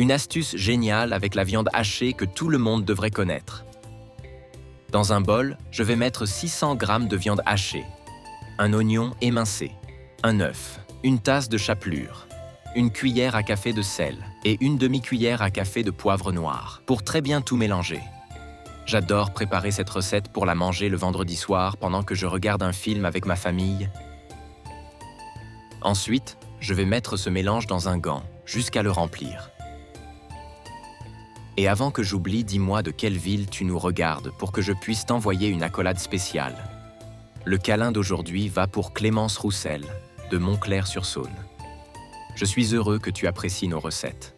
Une astuce géniale avec la viande hachée que tout le monde devrait connaître. Dans un bol, je vais mettre 600 g de viande hachée, un oignon émincé, un œuf, une tasse de chapelure, une cuillère à café de sel et une demi-cuillère à café de poivre noir pour très bien tout mélanger. J'adore préparer cette recette pour la manger le vendredi soir pendant que je regarde un film avec ma famille. Ensuite, je vais mettre ce mélange dans un gant jusqu'à le remplir. Et avant que j'oublie, dis-moi de quelle ville tu nous regardes pour que je puisse t'envoyer une accolade spéciale. Le câlin d'aujourd'hui va pour Clémence Roussel, de Montclair-sur-Saône. Je suis heureux que tu apprécies nos recettes.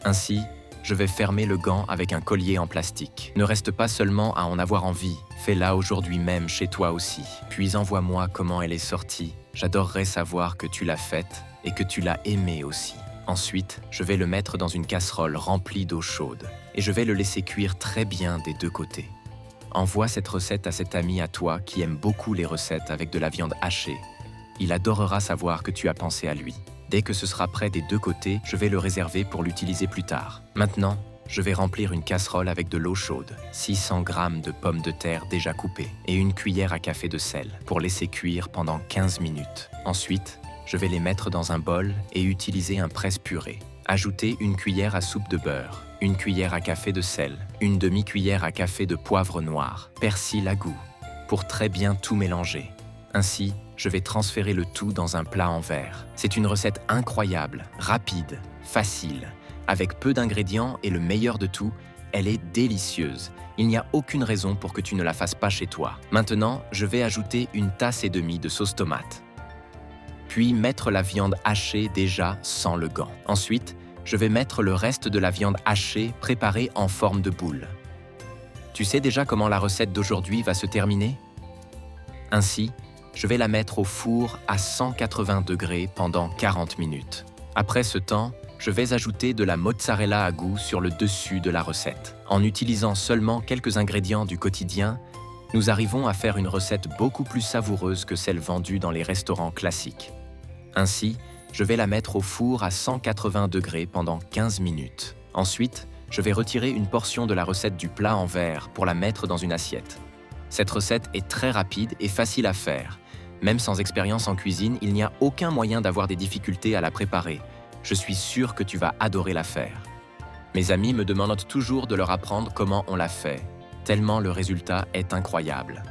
Ainsi, je vais fermer le gant avec un collier en plastique. Ne reste pas seulement à en avoir envie, fais-la aujourd'hui même chez toi aussi. Puis envoie-moi comment elle est sortie. J'adorerais savoir que tu l'as faite et que tu l'as aimée aussi. Ensuite, je vais le mettre dans une casserole remplie d'eau chaude et je vais le laisser cuire très bien des deux côtés. Envoie cette recette à cet ami à toi qui aime beaucoup les recettes avec de la viande hachée. Il adorera savoir que tu as pensé à lui. Dès que ce sera prêt des deux côtés, je vais le réserver pour l'utiliser plus tard. Maintenant, je vais remplir une casserole avec de l'eau chaude, 600 g de pommes de terre déjà coupées et une cuillère à café de sel pour laisser cuire pendant 15 minutes. Ensuite, je vais les mettre dans un bol et utiliser un presse-purée. Ajoutez une cuillère à soupe de beurre, une cuillère à café de sel, une demi-cuillère à café de poivre noir, persil à goût, pour très bien tout mélanger. Ainsi, je vais transférer le tout dans un plat en verre. C'est une recette incroyable, rapide, facile, avec peu d'ingrédients et le meilleur de tout, elle est délicieuse. Il n'y a aucune raison pour que tu ne la fasses pas chez toi. Maintenant, je vais ajouter une tasse et demie de sauce tomate. Puis mettre la viande hachée déjà sans le gant. Ensuite, je vais mettre le reste de la viande hachée préparée en forme de boule. Tu sais déjà comment la recette d'aujourd'hui va se terminer? Ainsi, je vais la mettre au four à 180 degrés pendant 40 minutes. Après ce temps, je vais ajouter de la mozzarella à goût sur le dessus de la recette. En utilisant seulement quelques ingrédients du quotidien, nous arrivons à faire une recette beaucoup plus savoureuse que celle vendue dans les restaurants classiques. Ainsi, je vais la mettre au four à 180 degrés pendant 15 minutes. Ensuite, je vais retirer une portion de la recette du plat en verre pour la mettre dans une assiette. Cette recette est très rapide et facile à faire. Même sans expérience en cuisine, il n'y a aucun moyen d'avoir des difficultés à la préparer. Je suis sûr que tu vas adorer la faire. Mes amis me demandent toujours de leur apprendre comment on la fait, tellement le résultat est incroyable.